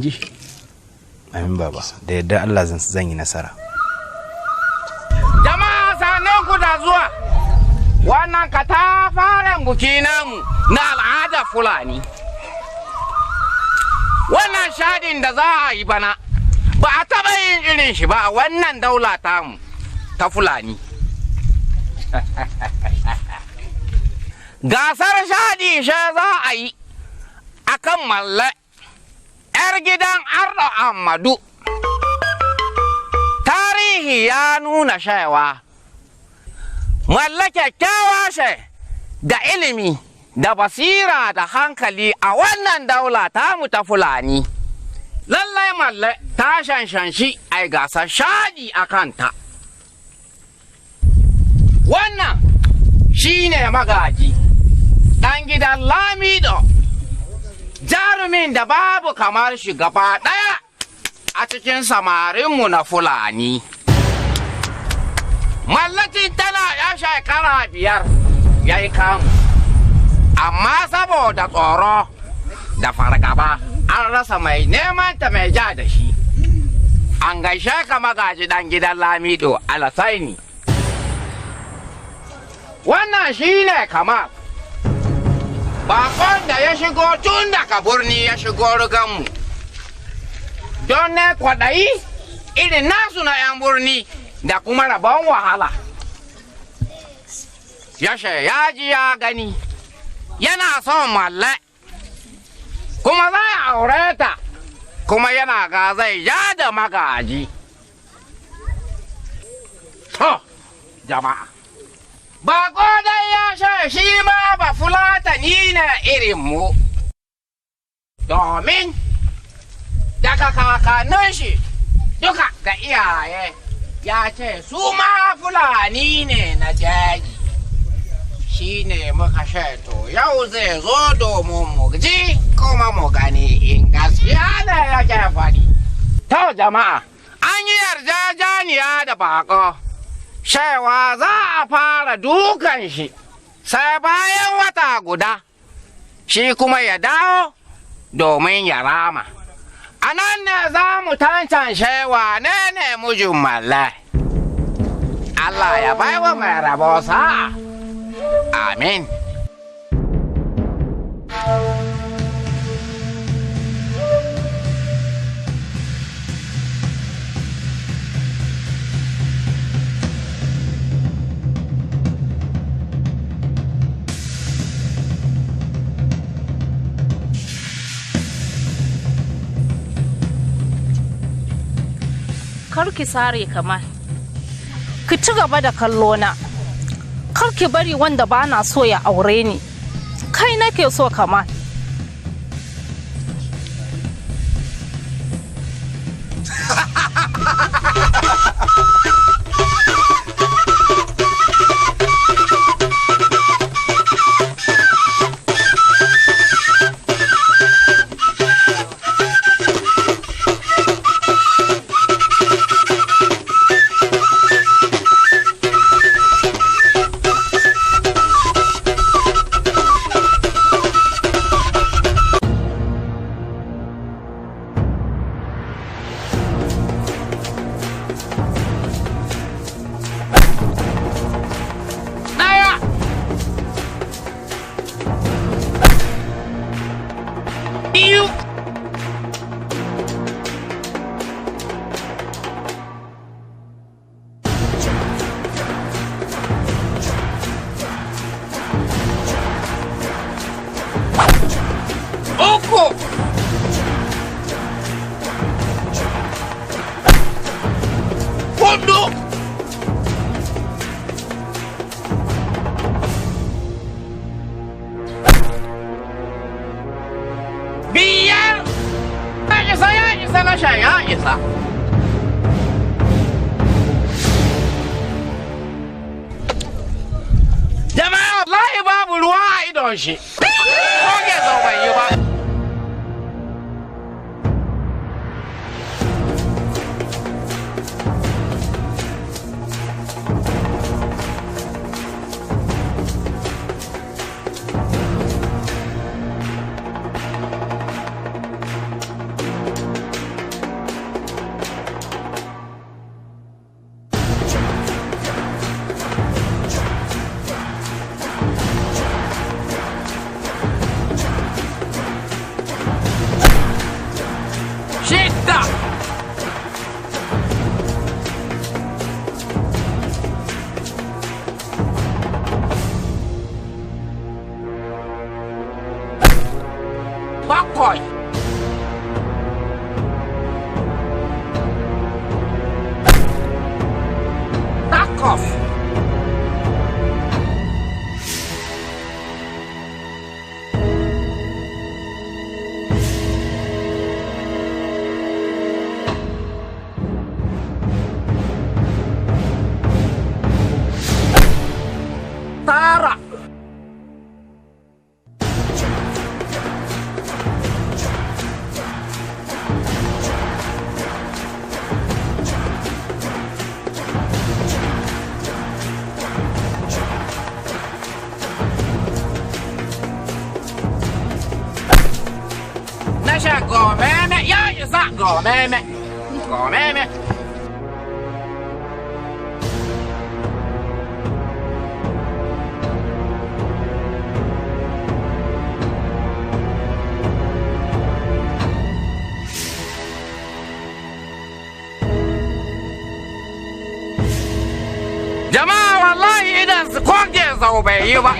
ji amin baba da yadda Allah zan yi nasara. Jama'a sanin ku da zuwa wannan katafaren buki namu na al'ada Fulani. Wannan shadin da za a yi bana ba a taɓa yin irin shi ba a wannan daula tamu ta Fulani. Gasar shadi shi za a yi a kan malle 'yar gidan Ardo Amadu. Tarihi ya nuna cewa malle kyakkyawa ce da ilimi da basira da hankali a wannan daula tamu ta Fulani. Lallai malle ta shanshanshi a gasar shadi a kanta. Wannan shi ne magaji ɗan gidan Lamido, jarumin da babu kamar shi gaba ɗaya a cikin samarinmu na Fulani. Mallacin tana ya shekara 5 ya yi kamu, amma saboda tsoro da fargaba an rasa mai neman ta mai ja da shi. An gaishe ka magaji ɗan gidan Lamido Alasaini. Wannan shi ne Kamal, bakon da ya shigo tun daga birni ya shigo riganmu. Don ne kwaɗayi irin nasu na 'yan birni da kuma rabon wahala. Yashe ya ji ya gani, yana son malle, kuma zai aure ta, kuma yana ga zai ja da magaji. To, jama'a. Bako dai ya sha shi ma ba Fulatani ne irinmu, domin daga kakannin shi duka da iyaye ya ce su ma Fulani ne na daji. Shi ne muka to yau zai zo domin mu ji kuma mu gani in gaskiya ne yake faɗi. To jama'a, an yi yarjejeniya da bako. Cewa za a fara dukan shi sai bayan wata guda shi kuma ya dawo domin ya rama. A nan ne za mu tantance wane ne mijin malle. Allah ya baiwa mai rabo sa'a. Amin. Kar ki sare Kamal, ki ci gaba da kallo na, kar ki bari wanda ba na so ya aure ni, kai nake so Kamal. Jama'a wallahi babu ruwa a idon shi. Koge zo bai yi ba. Gomeme. Gomeme. Jama'a wallahi idan su koke sau bai yi ba.